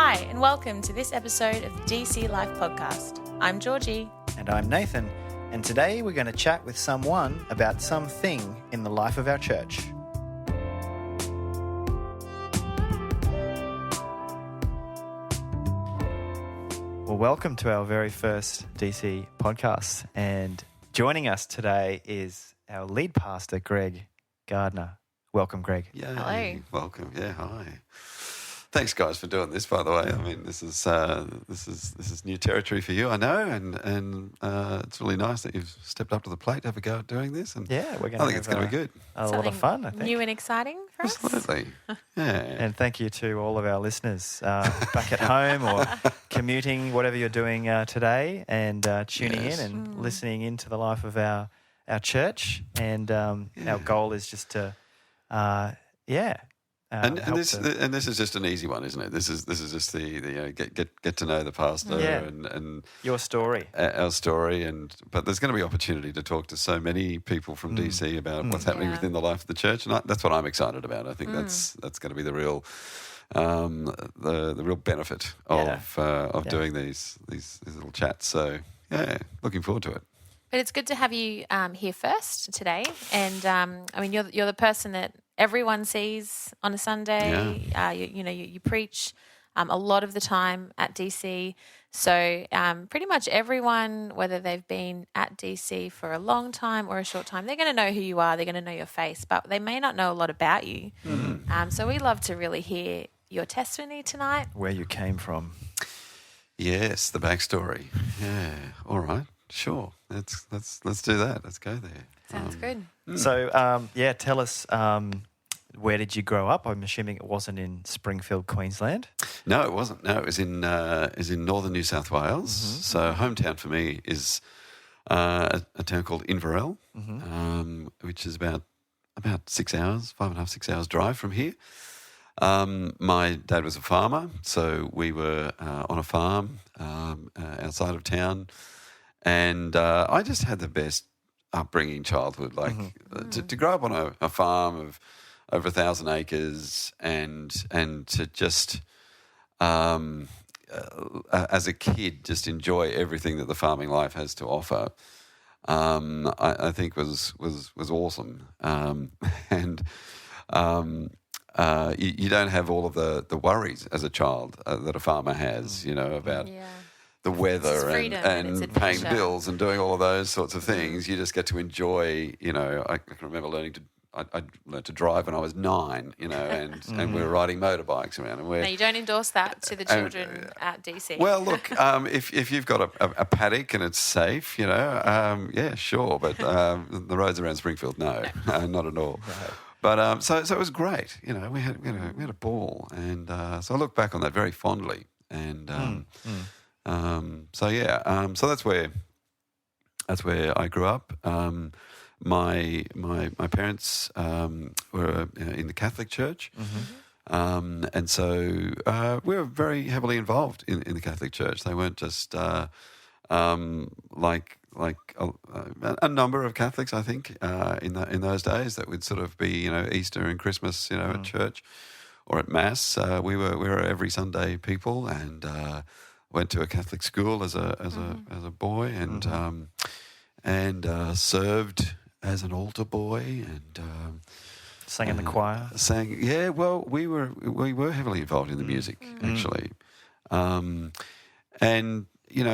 Hi, and welcome to this episode of the DC Life Podcast. I'm Georgie. And I'm Nathan, and today we're going to chat with someone about something in the life of our church. Well, welcome to our very first DC podcast, and joining us today is our lead pastor, Greg Gardiner. Welcome, Greg. Yeah, Hello. welcome. Yeah, hi. Thanks, guys, for doing this. By the way, I mean this is new territory for you, I know, and it's really nice that you've stepped up to the plate to have a go at doing this. And Yeah, we're going to. I think it's going to be good. A lot of fun, I think. New and exciting for us. Absolutely. Yeah. And thank you to all of our listeners back at home or commuting, whatever you're doing today, and tuning Yes. in and listening into the life of our church. And our goal is just to, And help this to- and this is just an easy one, isn't it? This is just the get to know the pastor and your story. our story, but there's going to be opportunity to talk to so many people from DC about what's happening within the life of the church, and that's what I'm excited about. I think that's going to be the real the real benefit of doing these little chats. So yeah, looking forward to it. But it's good to have you here first today. And I mean, you're the person that everyone sees on a Sunday. You preach a lot of the time at DC. So pretty much everyone, whether they've been at DC for a long time or a short time, they're going to know who you are. They're going to know your face, but they may not know a lot about you. So we love to really hear your testimony tonight. Where you came from. Yes, the backstory. Yeah, all right, sure. Let's do that. Let's go there. Sounds good. So, tell us, where did you grow up? I'm assuming it wasn't in Springfield, Queensland. No, it wasn't. No, it was in northern New South Wales. So hometown for me is a town called Inverell, which is about 6 hours, 5.5, 6 hours drive from here. My dad was a farmer, so we were on a farm outside of town, and I just had the best upbringing childhood. Like to grow up on a farm of over 1,000 acres, and to just as a kid just enjoy everything that the farming life has to offer. I think was awesome, and. You don't have all of the worries as a child that a farmer has, about the weather and paying the bills and doing all of those sorts of things. You just get to enjoy, I can remember I learned to drive when I was 9, and we were riding motorbikes around. And Now, you don't endorse that to the children at DC. Well, look, if you've got a paddock and it's safe, yeah, sure. But the roads around Springfield, no, not at all. Right. But so it was great. We had a ball, and so I look back on that very fondly. And so that's where I grew up. My parents were in the Catholic Church, and so we were very heavily involved in the Catholic Church. They weren't just like a number of Catholics, I think, in those days that would sort of be Easter and Christmas at church or at Mass. We were every Sunday people, and went to a Catholic school as a boy, and served as an altar boy, and sang in the choir. Yeah. Well, we were heavily involved in the music actually, and.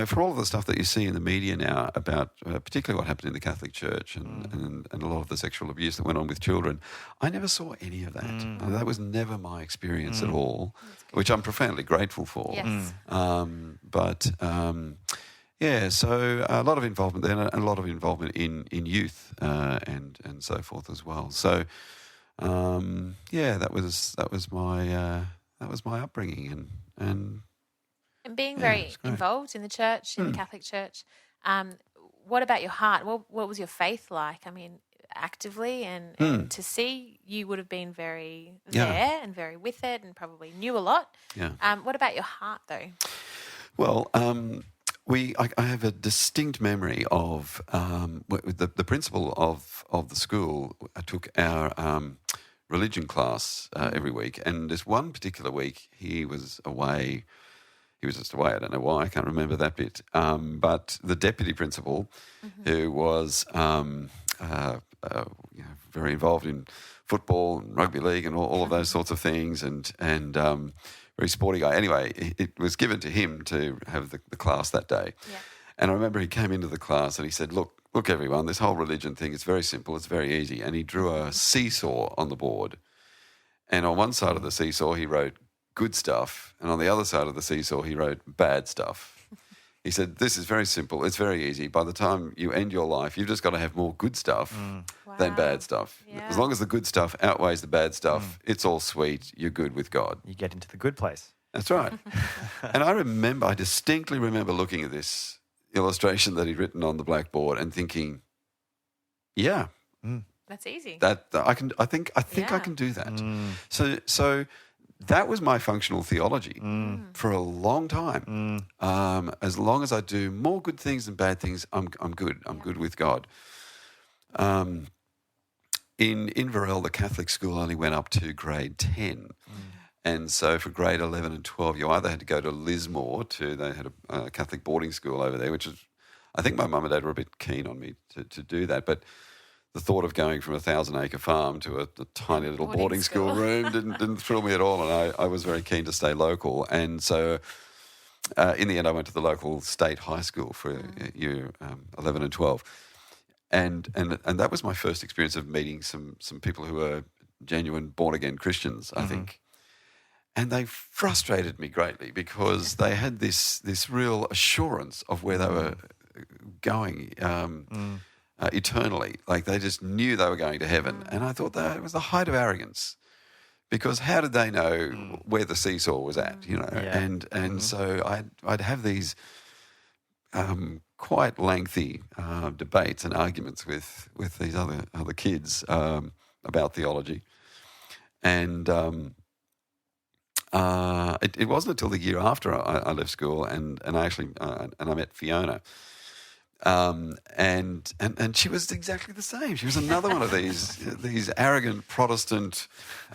For all of the stuff that you see in the media now about particularly what happened in the Catholic Church and a lot of the sexual abuse that went on with children, I never saw any of that. That was never my experience at all, which I'm profoundly grateful for. Yes. So a lot of involvement there and a lot of involvement in youth and so forth as well. So, that was my upbringing And being very involved in the church, in the Catholic Church, what about your heart? What was your faith like? I mean, actively and to see, you would have been very there and very with it and probably knew a lot. Yeah. What about your heart, though? Well, I have a distinct memory of the principal of the school took our religion class every week, and this one particular week he was away he was just away. I don't know why. I can't remember that bit. But the deputy principal, who was very involved in football and rugby league and all of those sorts of things, and very sporty guy. Anyway, it was given to him to have the class that day. Yeah. And I remember he came into the class and he said, look everyone, this whole religion thing, it's very simple, it's very easy. And he drew a seesaw on the board. And on one side of the seesaw, he wrote good stuff. And on the other side of the seesaw, he wrote bad stuff. He said, this is very simple. It's very easy. By the time you end your life, you've just got to have more good stuff than bad stuff. Yeah. As long as the good stuff outweighs the bad stuff, it's all sweet. You're good with God. You get into the good place. That's right. And I distinctly remember looking at this illustration that he'd written on the blackboard and thinking, yeah, That's easy. I think I can do that. So that was my functional theology for a long time. As long as I do more good things than bad things, I'm good. I'm good with God. In Inverell, the Catholic school only went up to grade 10. And so for grade 11 and 12, you either had to go to Lismore they had a Catholic boarding school over there, which is, I think my mum and dad were a bit keen on me to do that. But the thought of going from a 1,000-acre farm to a tiny little boarding school room didn't thrill me at all. And I was very keen to stay local. And so in the end, I went to the local state high school for year 11 and 12. And that was my first experience of meeting some people who were genuine born-again Christians, I think. And they frustrated me greatly because they had this real assurance of where they were going eternally. Like they just knew they were going to heaven. And I thought that it was the height of arrogance, because how did they know where the seesaw was at, you know? Yeah. And so I'd have these quite lengthy debates and arguments with these other kids about theology. And it wasn't until the year after I left school and I actually I met Fiona, and she was exactly the same. She was another one of these arrogant Protestant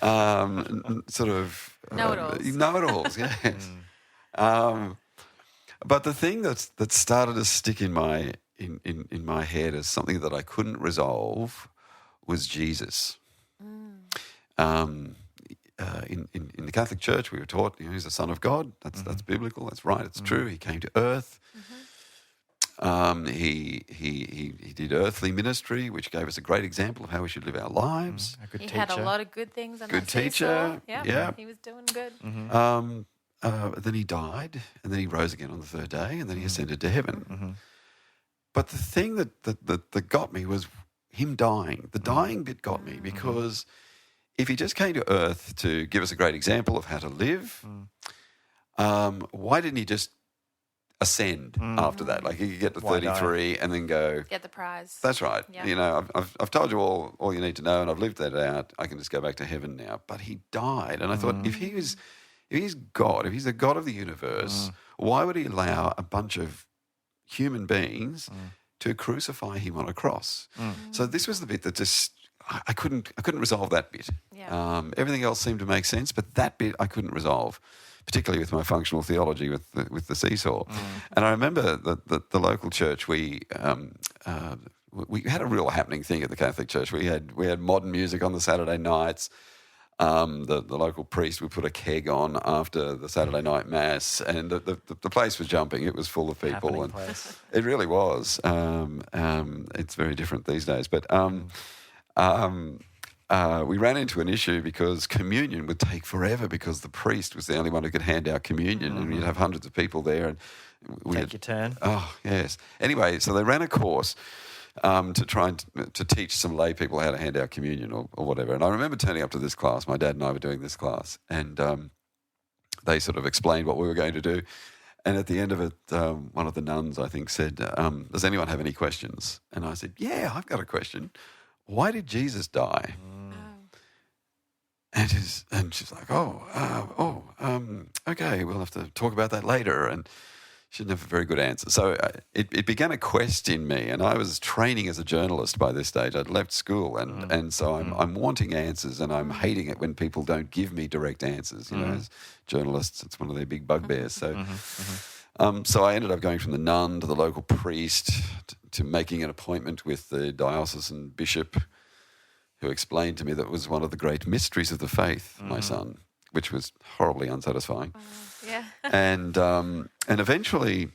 sort of know-it-alls. Yes. But the thing that started to stick in my head as something that I couldn't resolve was Jesus. In the Catholic Church, we were taught, he's the Son of God. That's biblical. That's right. It's true. He came to earth. He did earthly ministry, which gave us a great example of how we should live our lives. A good He teacher. had a lot of good things on Good that seesaw. teacher. Yeah. He was doing good. Then he died, and then he rose again on the third day, and then he ascended to heaven. But the thing that got me was him dying. The dying bit got me because if he just came to earth to give us a great example of how to live, why didn't he just ascend after that? Like he could get to 33 and then go, Get the prize. that's right. Yeah. You know, I've told you all you need to know, and I've lived that out. I can just go back to heaven now. But he died, and I thought, if he's God, if he's the God of the universe, why would he allow a bunch of human beings to crucify him on a cross? So this was the bit that just I couldn't resolve that bit. Yeah. Everything else seemed to make sense, but that bit I couldn't resolve, particularly with my functional theology with the seesaw. And I remember that the local church, we had a real happening thing at the Catholic Church. We had modern music on the Saturday nights. The local priest would put a keg on after the Saturday night mass, and the place was jumping. It was full of people, Happening and place. it really was. It's very different these days, but. We ran into an issue because communion would take forever because the priest was the only one who could hand out communion, and you'd have hundreds of people there. And Take your turn. Oh, yes. Anyway, so they ran a course to try and to teach some lay people how to hand out communion or whatever. And I remember turning up to this class. My dad and I were doing this class, and they sort of explained what we were going to do. And at the end of it, one of the nuns, I think, said, does anyone have any questions? And I said, yeah, I've got a question. Why did Jesus die? And she's like, okay, we'll have to talk about that later. And she didn't have a very good answer. So it began a quest in me, and I was training as a journalist by this stage. I'd left school, and so I'm wanting answers, and I'm hating it when people don't give me direct answers. You know, as journalists, it's one of their big bugbears. So, so I ended up going from the nun to the local priest to making an appointment with the diocesan bishop, who explained to me that it was one of the great mysteries of the faith, my son, which was horribly unsatisfying. Yeah. And eventually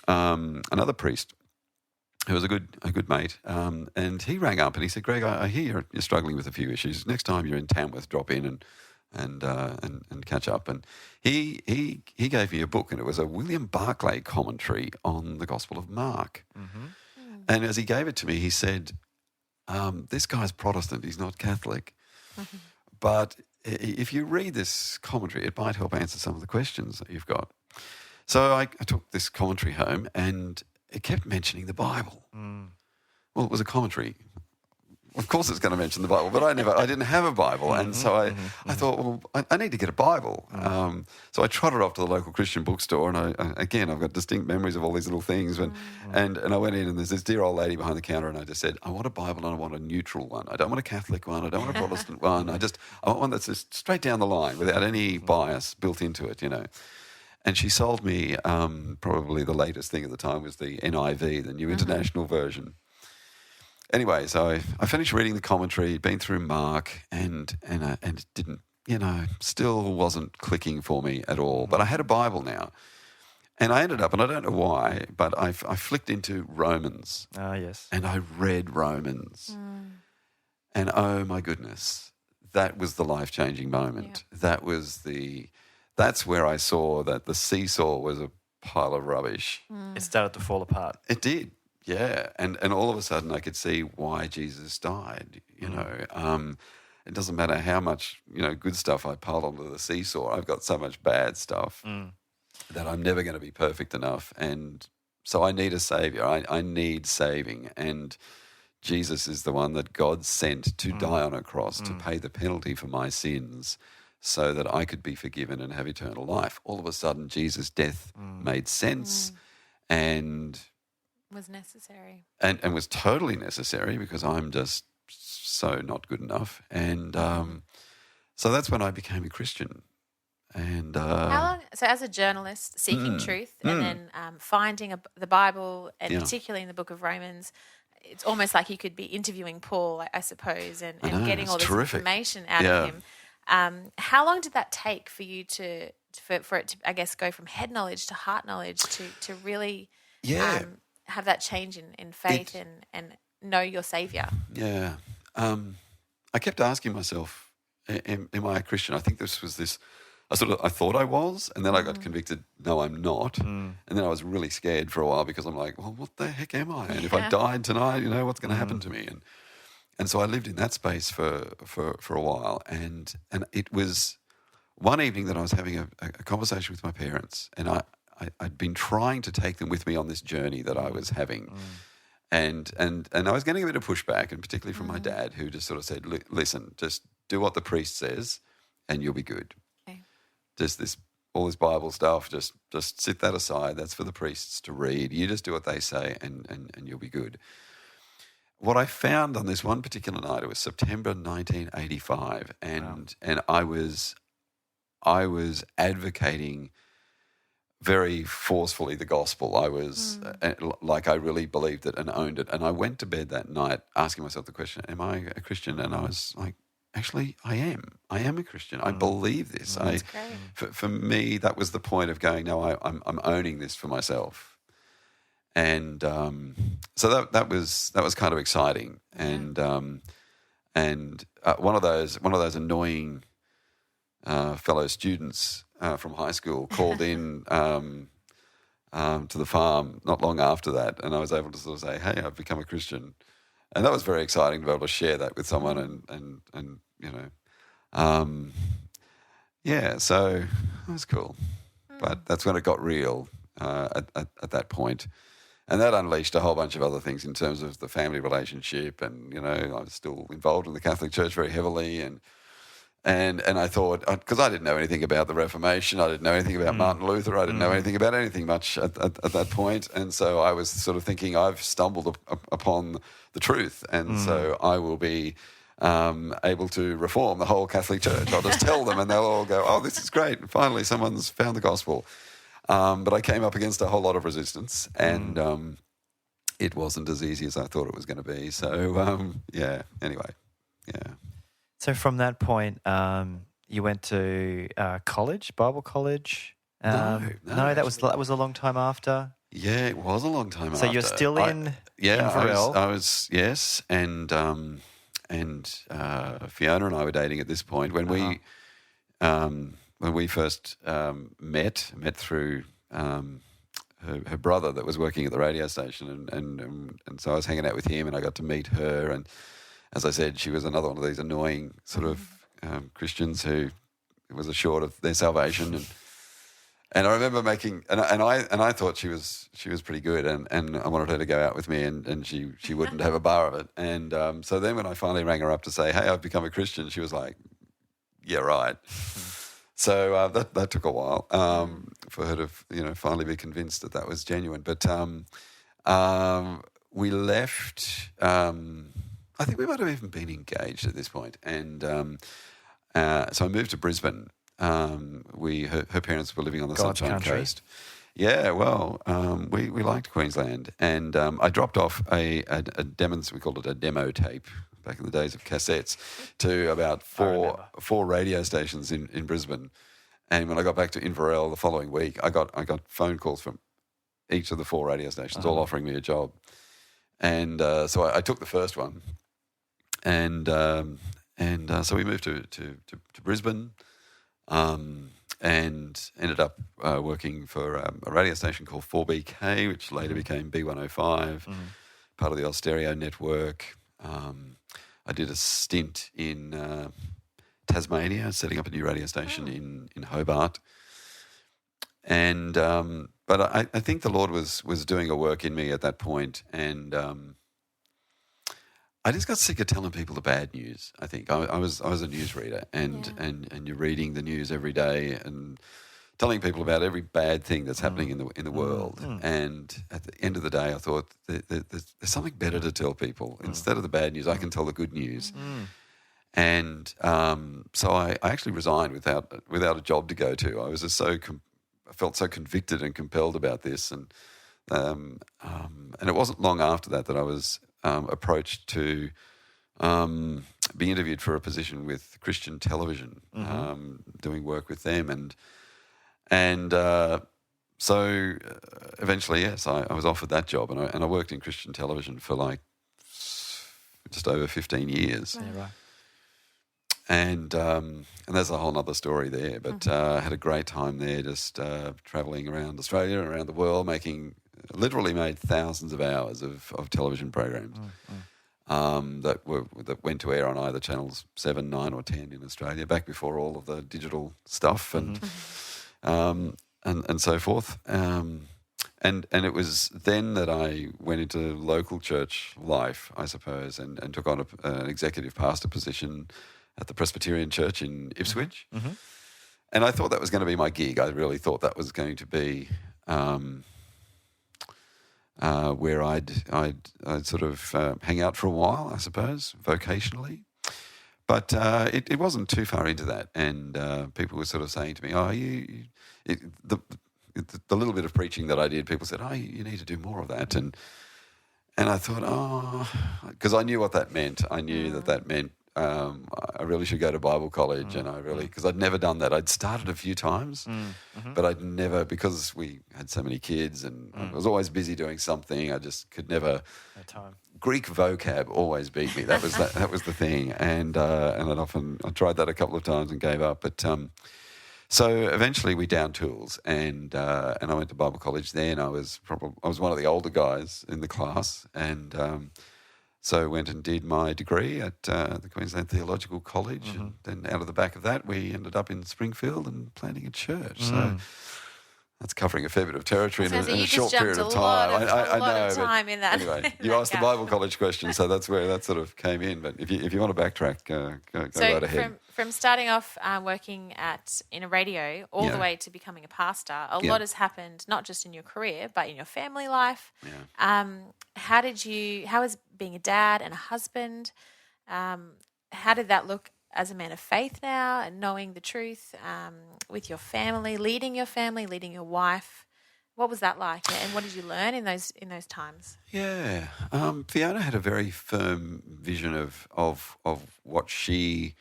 another priest who was a good mate, and he rang up and he said, Greg, I hear you're struggling with a few issues. Next time you're in Tamworth, drop in and catch up. And he gave me a book, and it was a William Barclay commentary on the Gospel of Mark. And as he gave it to me, he said, this guy's Protestant, he's not Catholic, but if you read this commentary, it might help answer some of the questions that you've got. So I took this commentary home, and it kept mentioning the Bible. Well, it was a commentary. Of course it's going to mention the Bible, but I didn't have a Bible. And so I thought, well, I need to get a Bible. So I trotted off to the local Christian bookstore, and I've got distinct memories of all these little things. And I went in, and there's this dear old lady behind the counter, and I just said, I want a Bible, and I want a neutral one. I don't want a Catholic one. I don't want a Protestant one. I want one that's just straight down the line without any bias built into it, you know. And she sold me probably the latest thing at the time was the NIV, the New International Version. Anyway, so I finished reading the commentary, been through Mark, and it didn't, still wasn't clicking for me at all. But I had a Bible now, and I ended up, and I don't know why, but I flicked into Romans. Ah, yes. And I read Romans, and oh my goodness, that was the life-changing moment. Yeah. That's where I saw that the seesaw was a pile of rubbish. It started to fall apart. It did. Yeah, and all of a sudden I could see why Jesus died, you know. It doesn't matter how much, good stuff I piled onto the seesaw. I've got so much bad stuff that I'm never going to be perfect enough. And so I need a saviour. I need saving. And Jesus is the one that God sent to die on a cross to pay the penalty for my sins so that I could be forgiven and have eternal life. All of a sudden Jesus' death made sense and was necessary. And was totally necessary because I'm just so not good enough. And so that's when I became a Christian. And how long? So as a journalist seeking truth and then finding the Bible, and particularly in the book of Romans, it's almost like you could be interviewing Paul, I suppose, and getting all this information out of him. How long did that take for you for it to, I guess, go from head knowledge to heart knowledge to really have that change in faith and know your Saviour? Yeah. I kept asking myself, am I a Christian? I think this was I thought I was, and then I got convicted, no, I'm not. And then I was really scared for a while because I'm like, well, what the heck am I? And if I died tonight, what's going to happen to me? And so I lived in that space for a while. And it was one evening that I was having a conversation with my parents, and I'd been trying to take them with me on this journey that I was having. And I was getting a bit of pushback, and particularly from my dad, who just sort of said, listen, just do what the priest says and you'll be good. Okay. Just all this Bible stuff, just sit that aside. That's for the priests to read. You just do what they say and you'll be good. What I found on this one particular night, it was September 1985, and I was advocating very forcefully the gospel. I was like I really believed it and owned it. And I went to bed that night asking myself the question, am I a Christian? And I was like, actually, I am. I am a Christian. I believe this. That's great. For me, that was the point of going, no, I'm owning this for myself. And so that was kind of exciting. And one of those annoying fellow students from high school called in to the farm not long after that, and I was able to sort of say, hey, I've become a Christian. And that was very exciting to be able to share that with someone and so it was cool. But that's when it got real at that point. And that unleashed a whole bunch of other things in terms of the family relationship, and I was still involved in the Catholic Church very heavily, and And I thought, because I didn't know anything about the Reformation, I didn't know anything about Martin Luther, I didn't know anything about anything much at that point. And so I was sort of thinking, I've stumbled upon the truth, and so I will be able to reform the whole Catholic Church. I'll just tell them and they'll all go, oh, this is great. Finally, someone's found the gospel. But I came up against a whole lot of resistance, and it wasn't as easy as I thought it was going to be. So, anyway, yeah. So from that point, you went to college, Bible college? No, that was a long time after. Yeah, it was a long time after. So you're still in Inverell? I was, yes, and Fiona and I were dating at this point when we first met through her brother that was working at the radio station, and so I was hanging out with him, and I got to meet her, and as I said, she was another one of these annoying sort of Christians who was assured of their salvation, and I remember making and I thought she was pretty good, and I wanted her to go out with me, and she wouldn't have a bar of it, and so then when I finally rang her up to say, hey, I've become a Christian, she was like, yeah, right. So that took a while for her to finally be convinced that was genuine, but we left. I think we might have even been engaged at this point. And so I moved to Brisbane. Her parents were living on the God's Sunshine country. Coast. Yeah, well, we liked Queensland. And I dropped off a we called it a demo tape back in the days of cassettes, to about four radio stations in Brisbane. And when I got back to Inverell the following week, I got phone calls from each of the 4 radio stations, all offering me a job. And so I took the first one. And so we moved to Brisbane, and ended up working for a radio station called 4BK, which later became B105, part of the Austereo network. I did a stint in Tasmania, setting up a new radio station in Hobart. And but I think the Lord was doing a work in me at that point, and I just got sick of telling people the bad news. I think I was a newsreader, and you're reading the news every day and telling people about every bad thing that's happening in the world. And at the end of the day, I thought there's something better to tell people. Instead of the bad news, I can tell the good news. And so I actually resigned without a job to go to. I was just I felt so convicted and compelled about this, and it wasn't long after that I was approached to be interviewed for a position with Christian Television, doing work with them, and so eventually, yes, I was offered that job, and I worked in Christian Television for like just over 15 years. Yeah, right. And there's a whole other story there, but I had a great time there, just travelling around Australia and around the world, literally made thousands of hours of television programs that went to air on either channels 7, 9 or 10 in Australia, back before all of the digital stuff and so forth. And it was then that I went into local church life, I suppose, and took on an executive pastor position at the Presbyterian Church in Ipswich. And I thought that was going to be my gig. I really thought that was going to be where I'd sort of hang out for a while, I suppose, vocationally. But it wasn't too far into that, and people were sort of saying to me, "Oh, the little bit of preaching that I did, people said, oh, you need to do more of that." And I thought, because I knew what that meant. I knew that meant I really should go to Bible college, and because I'd never done that. I'd started a few times, but I'd never, because we had so many kids and I was always busy doing something. I just could never. No time. Greek vocab always beat me. That was that was the thing, and I tried that a couple of times and gave up. But so eventually we downed tools, and I went to Bible college then. I was one of the older guys in the class, and so went and did my degree at the Queensland Theological College, and then out of the back of that we ended up in Springfield and planting a church. So That's covering a fair bit of territory in So a you short just period of jumped time. a I lot know. of time in that. Anyway, in you that asked the gap. Bible college question, so that's where that sort of came in. But if you want to backtrack, go right ahead. From starting off working in a radio all the way to becoming a pastor, a lot has happened, not just in your career, but in your family life. Yeah. How is being a dad and a husband, how did that look as a man of faith now and knowing the truth with your family, leading your wife? What was that like, and what did you learn in those times? Yeah, Fiona had a very firm vision of what she,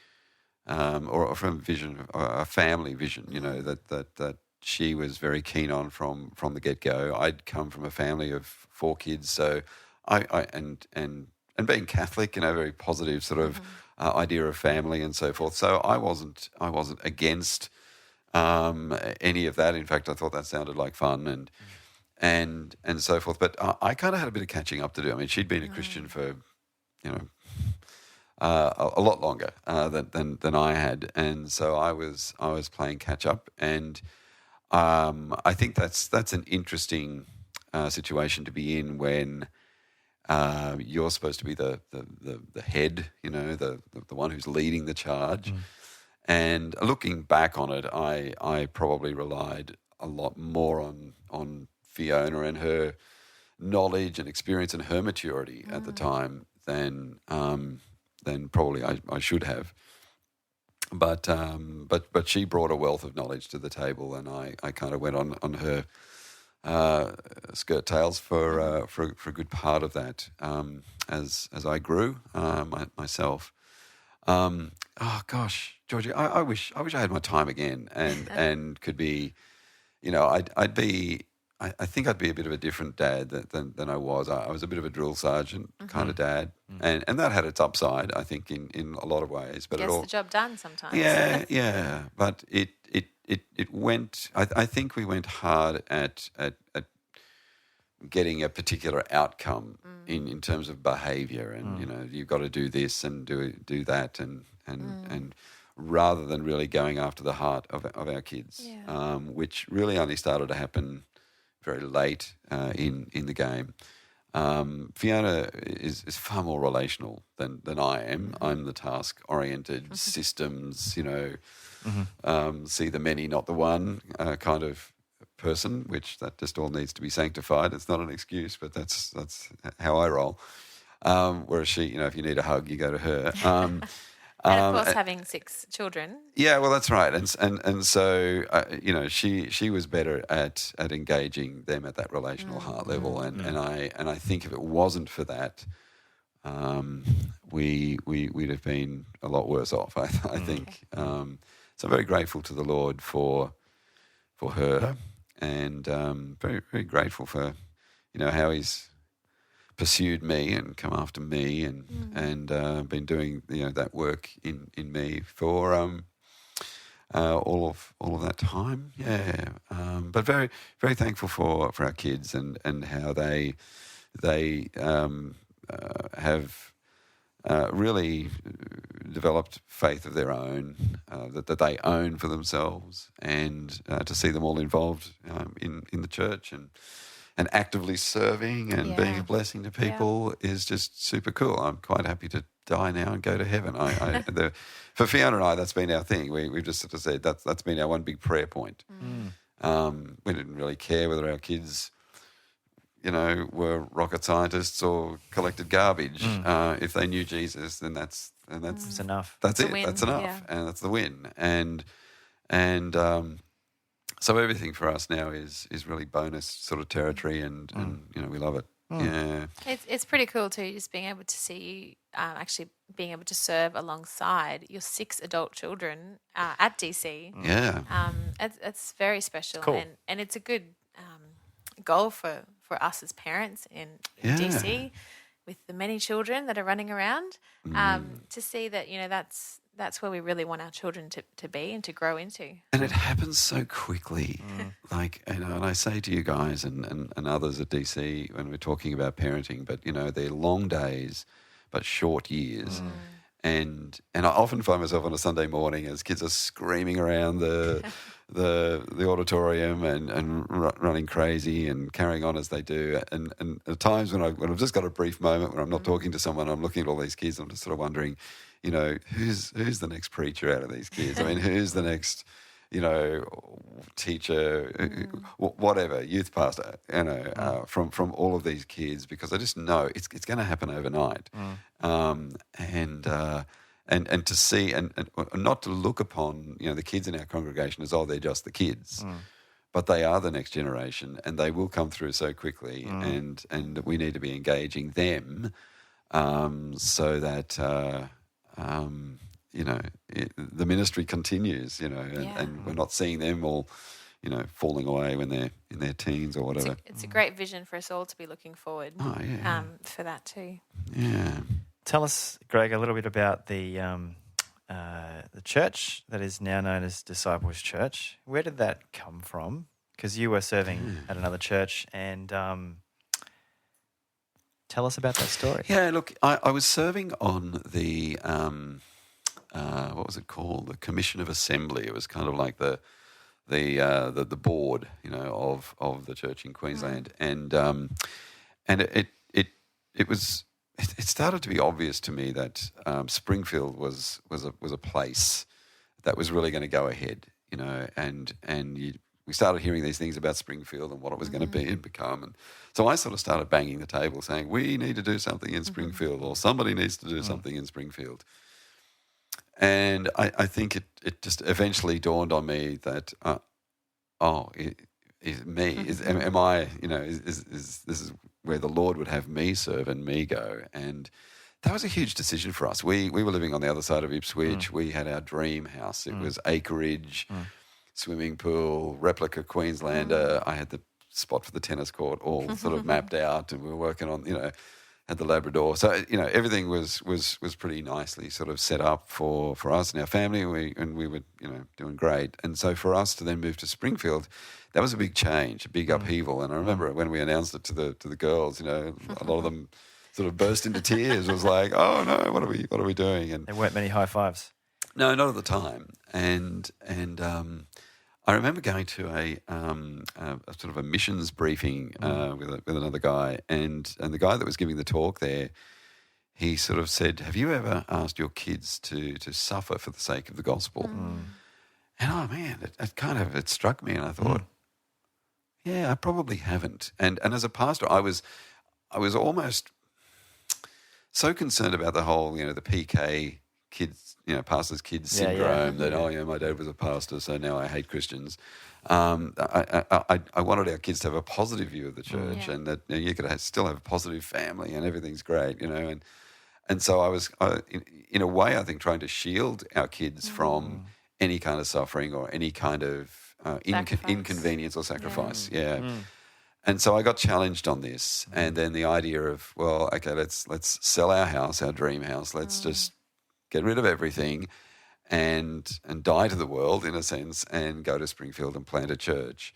or a firm vision, a family vision. You know that she was very keen on from the get go. I'd come from a family of 4 kids, so and being Catholic, very positive sort of idea of family and so forth. So I wasn't against any of that. In fact, I thought that sounded like fun and so forth. But I kind of had a bit of catching up to do. I mean, she'd been a Christian for, a lot longer than I had, and so I was playing catch up. And I think that's an interesting situation to be in when you're supposed to be the head, the one who's leading the charge. And looking back on it, I probably relied a lot more on Fiona and her knowledge and experience and her maturity at the time than probably I should have. But she brought a wealth of knowledge to the table, and I kind of went on her skirt tails for a good part of that as I grew myself. Oh gosh, Georgie, I wish I had my time again and could be, I think I'd be a bit of a different dad than I was. I was a bit of a drill sergeant kind of dad, and that had its upside, I think, in a lot of ways. But Gets the job done sometimes. Yeah. But it went. I think we went hard at getting a particular outcome in terms of behaviour, and you've got to do this and do that, and rather than really going after the heart of our kids, which really only started to happen very late in the game. Fiona is far more relational than I am. I'm the task oriented systems, see the many, not the one kind of person, which that just all needs to be sanctified. It's not an excuse, but that's how I roll. Whereas she, if you need a hug, you go to her. And of course, having 6 children. Yeah, well, that's right, and so she was better at engaging them at that relational heart level, and I think if it wasn't for that, we'd have been a lot worse off. I think. So I'm very grateful to the Lord for her, and very, very grateful for how He's pursued me and come after me and been doing that work in me for all of that time. But very, very thankful for our kids and how they have really developed faith of their own that they own for themselves, and to see them all involved in the church and actively serving and being a blessing to people is just super cool. I'm quite happy to die now and go to heaven. For Fiona and I, that's been our thing. We've just sort of said that's been our one big prayer point. We didn't really care whether our kids, were rocket scientists or collected garbage. If they knew Jesus, then that's enough. That's it. Win. That's enough, and that's the win. And so everything for us now is really bonus sort of territory, and we love it. Yeah, it's pretty cool too, just being able to see you actually being able to serve alongside your 6 adult children at DC. Yeah, it's very special, cool. and it's a good goal for us as parents in DC with the many children that are running around, to see that that's where we really want our children to be and to grow into. And it happens so quickly. And I say to you guys and others at DC when we're talking about parenting, but they're long days but short years. and I often find myself on a Sunday morning as kids are screaming around the auditorium and running crazy and carrying on as they do. And at times when I've just got a brief moment when I'm not talking to someone, I'm looking at all these kids, I'm just sort of wondering, who's the next preacher out of these kids? I mean, who's the next, teacher, whatever, youth pastor, from all of these kids, because I just know it's going to happen overnight. And to see and not to look upon the kids in our congregation as they're just the kids, but they are the next generation and they will come through so quickly, and we need to be engaging them so that the ministry continues, and we're not seeing them all falling away when they're in their teens or whatever. It's a great vision for us all to be looking forward for that too. Yeah. Tell us, Greg, a little bit about the church that is now known as Disciples Church. Where did that come from? Because you were serving at another church, and tell us about that story. Yeah, look, I was serving on the what was it called? The Commission of Assembly. It was kind of like the board, of the church in Queensland, and it started to be obvious to me that Springfield was a place that was really going to go ahead, we started hearing these things about Springfield and what it was going to be and become, and so I sort of started banging the table saying, we need to do something in Springfield, or somebody needs to do something in Springfield. And I think it just eventually dawned on me that am I, is this is where the Lord would have me serve and me go. And that was a huge decision for us. We were living on the other side of Ipswich. We had our dream house. It was acreage, swimming pool, replica Queenslander. I had the spot for the tennis court all sort of mapped out, and we were working on, had the Labrador. So, everything was pretty nicely sort of set up for us and our family, and we were, doing great. And so for us to then move to Springfield, that was a big change, a big upheaval. And I remember when we announced it to the girls, a lot of them sort of burst into tears. It was like, oh no, what are we doing? And there weren't many high fives. No, not at the time. And I remember going to a sort of a missions briefing with another guy, and the guy that was giving the talk there, he sort of said, "Have you ever asked your kids to suffer for the sake of the gospel?" And oh man, it struck me, and I thought, yeah, I probably haven't. And as a pastor, I was almost so concerned about the whole, the PK kids, pastor's kids syndrome that, my dad was a pastor, so now I hate Christians. I wanted our kids to have a positive view of the church, and that you could still have a positive family and everything's great, and so I was, in a way, I think, trying to shield our kids from any kind of suffering or any kind of inconvenience or sacrifice. And so I got challenged on this, and then the idea of, well, okay, let's sell our house, our dream house. Let's just get rid of everything and die to the world, in a sense, and go to Springfield and plant a church.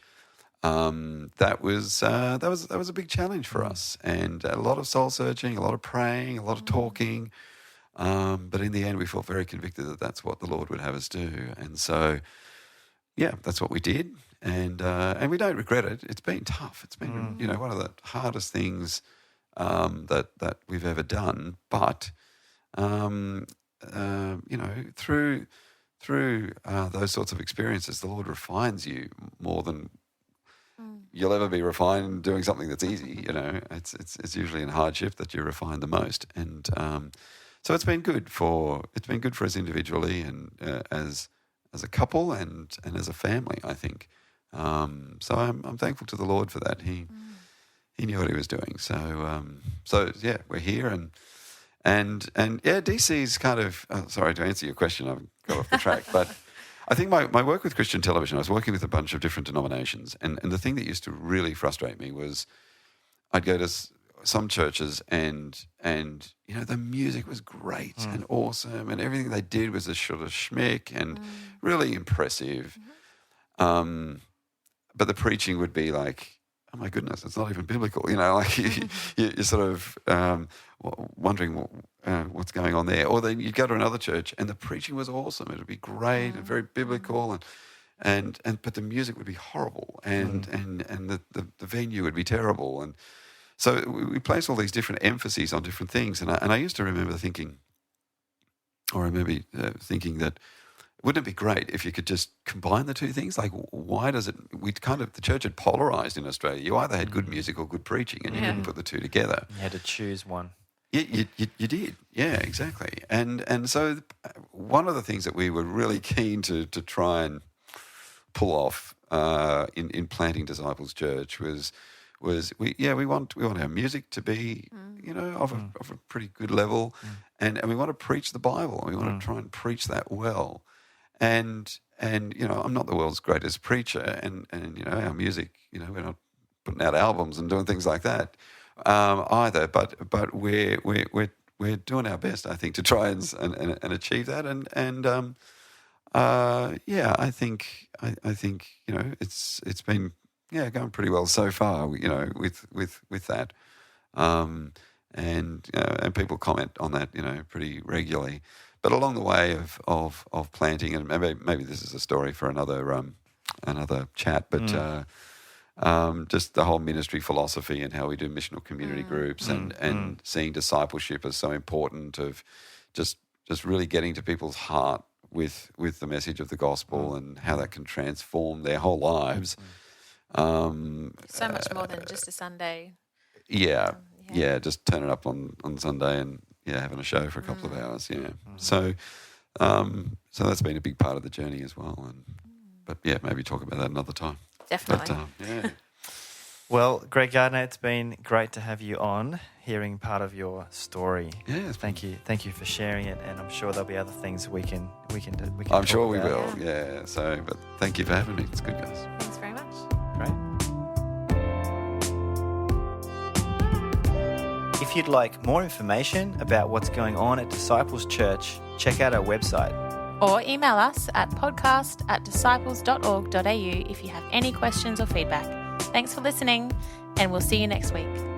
That was a big challenge for us, and a lot of soul searching, a lot of praying, a lot of talking. But in the end, we felt very convicted that that's what the Lord would have us do, and so that's what we did. And we don't regret it. It's been tough. It's been one of the hardest things that we've ever done. But through those sorts of experiences, the Lord refines you more than you'll ever be refined doing something that's easy. It's usually in hardship that you're refined the most. And so it's been good for us individually and as a couple and as a family, I think. So I'm thankful to the Lord for that. He knew what he was doing. So we're here and DC's kind of sorry to answer your question. I've got off the track, but I think my work with Christian television, I was working with a bunch of different denominations, and the thing that used to really frustrate me was I'd go to some churches and the music was great and awesome, and everything they did was a sort of schmick and really impressive. But the preaching would be like oh my goodness, it's not even biblical. Like you're sort of wondering what's going on there. Or then you'd go to another church and the preaching was awesome. It would be great and very biblical, and but the music would be horrible, and the venue would be terrible, and so we place all these different emphases on different things. And I used to remember thinking that. Wouldn't it be great if you could just combine the two things? Like, why does it? The church had polarized in Australia. You either had good music or good preaching, and you didn't put the two together. You had to choose one. You did, yeah, exactly. And so one of the things that we were really keen to try and pull off in planting Disciples Church was we want our music to be of a pretty good level, and we want to preach the Bible, and we want to try and preach that well. And I'm not the world's greatest preacher, and our music, we're not putting out albums and doing things like that either. But we're doing our best, I think, to try and achieve that. I think it's been going pretty well so far. With that, and people comment on that pretty regularly. But along the way of planting, and maybe this is a story for another chat, but just the whole ministry philosophy and how we do missional community groups and seeing discipleship as so important, of just really getting to people's heart with the message of the gospel and how that can transform their whole lives. So much more than just a Sunday. Yeah, just turning up on Sunday and having a show for a couple of hours. So that's been a big part of the journey as well. But maybe talk about that another time. Definitely. But, Well, Greg Gardiner, it's been great to have you on, hearing part of your story. Yeah, thank you for sharing it, and I'm sure there'll be other things we can do. I'm sure we will. Yeah. So, but thank you for having me. It's good, guys. Thanks very much. Great. If you'd like more information about what's going on at Disciples Church, check out our website. Or email us at podcast@disciples.org.au if you have any questions or feedback. Thanks for listening, and we'll see you next week.